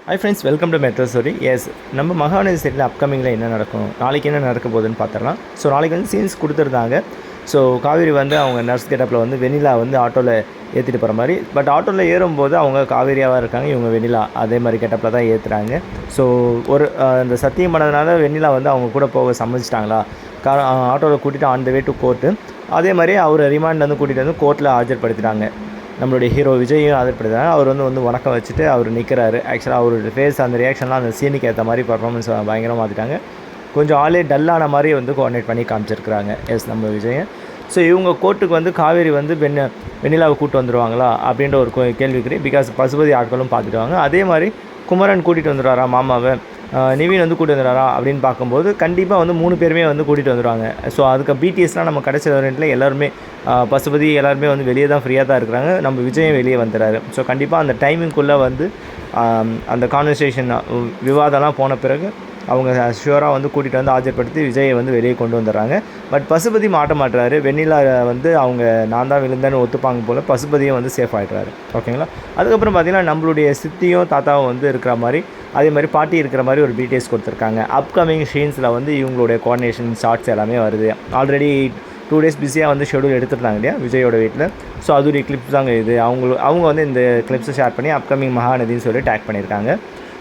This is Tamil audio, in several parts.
Hi friends, welcome to metro story. Yes, நம்ம மகாநதி சைடில் அப்கமிங்கில் என்ன நடக்கும், நாளைக்கு என்ன நடக்க போகுதுன்னு பார்த்துடலாம். ஸோ நாளைக்கு வந்து சீன்ஸ் கொடுத்துருந்தாங்க. ஸோ காவேரி வந்து அவங்க நர்ஸ் கெட்டப்பில் வந்து வெண்ணிலா வந்து ஆட்டோவில் ஏற்றிட்டு போகிற மாதிரி. பட் ஆட்டோவில் ஏறும்போது அவங்க காவேரியாவாக இருக்காங்க, இவங்க வெண்ணிலா அதே மாதிரி கெட்டப்பில் தான் ஏற்றுறாங்க. ஸோ ஒரு அந்த சத்தியம் பண்ணதுனால வெண்ணிலா வந்து அவங்க கூட போக சம்மதிச்சிட்டாங்களா, ஆட்டோவில் கூட்டிகிட்டு on the way to court. அதே மாதிரி அவர் ரிமாண்ட் வந்து கூட்டிகிட்டு வந்து கோர்ட்டில் ஆஜர்படுத்திட்டாங்க. நம்மளுடைய ஹீரோ விஜயும் ஆதரப்படுறாங்க. அவர் வந்து வணக்கம் வச்சுட்டு அவர் நிற்கிறாரு. ஆக்சுவலாக அவரோட ஃபேஸ் அந்த ரியாக்ஷன்லாம் அந்த சீனுக்கு ஏற்ற மாதிரி பர்ஃபார்மன்ஸ் பயங்கரமாக மாற்றிட்டாங்க. கொஞ்சம் ஆளே டல்லான மாதிரி வந்து கோஆர்டினேட் பண்ணி காமிச்சிருக்கிறாங்க எஸ் நம்ம விஜயன். ஸோ இவங்க கோர்ட்டுக்கு வந்து காவேரி வந்து வெண்ணிலாவை கூப்பிட்டு வந்துடுவாங்களா அப்படின்ற ஒரு கேள்விக்குறி. பிகாஸ் பசுபதி ஆட்களும் பார்த்துடுவாங்க. அதே மாதிரி குமரன் கூட்டிகிட்டு வந்துடுவாரா மாமாவை, நிவின் வந்து கூட்டிட்டு வந்துடுறாரா அப்படின்னு பார்க்கும்போது கண்டிப்பாக வந்து 3 பேருமே வந்து கூட்டிகிட்டு வந்துடுவாங்க. ஸோ அதுக்கு பிடிஎஸ்லாம் நம்ம கடைசி வேரியண்ட்டில் எல்லாருமே பசுபதி எல்லாருமே வந்து வெளியே தான் ஃப்ரீயாக தான் இருக்கிறாங்க. நம்ம விஜயம் வெளியே வந்துடுறாரு. ஸோ கண்டிப்பாக அந்த டைமிங்குள்ளே வந்து அந்த கான்வர்சேஷன் விவாதம்லாம் போன பிறகு அவங்க ஷுவராக வந்து கூட்டிகிட்டு வந்து ஆஜர்படுத்தி விஜயை வந்து வெளியே கொண்டு வந்துடுறாங்க. பட் பசுபதி மாட்ட மாட்டுறாரு. வெண்ணிலா வந்து அவங்க நான் தான் விழுந்தேன்னு ஒத்துப்பாங்க போல் பசுபதியும் வந்து சேஃப் ஆகிடுறாரு. ஓகேங்களா. அதுக்கப்புறம் பார்த்திங்கன்னா நம்மளுடைய சித்தியும் தாத்தாவும் வந்து இருக்கிற மாதிரி, அதே மாதிரி பாட்டி இருக்கிற மாதிரி ஒரு பிடிஎஸ் கொடுத்துருக்காங்க. அப்கமிங் சீன்ஸில் வந்து இவங்களுடைய கோஆர்டினேஷன் ஷார்ட்ஸ் எல்லாமே வருது. ஆல்ரெடி 2 days பிஸியாக வந்து ஷெடியூல் எடுத்துருந்தாங்க இல்லையா விஜயோட வீட்டில். ஸோ அதுடைய கிளிப்ஸ் தாங்க இது. அவங்க வந்து இந்த கிளிப்ஸை ஷேர் பண்ணி அப்கமிங் மகாநதின்னு சொல்லி டேக் பண்ணியிருக்காங்க.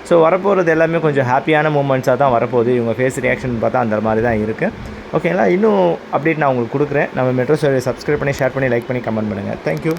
ஸோ வரப்போகிறது எல்லாமே கொஞ்சம் ஹாப்பியான மூமெண்ட்ஸாக தான் வரப்போகுது. இவங்க ஃபேஸ் ரியாக்ஷன் பார்த்தா அந்த மாதிரி தான் இருக்குது. ஓகேங்களா. இன்னும் அப்டேட் நான் உங்களுக்கு கொடுக்குறேன். நம்ம மெட்ரோ ஸ்டோரியை சப்ஸ்கிரைப் பண்ணி ஷேர் பண்ணி லைக் பண்ணி கமெண்ட் பண்ணுங்கள். தேங்க்யூ.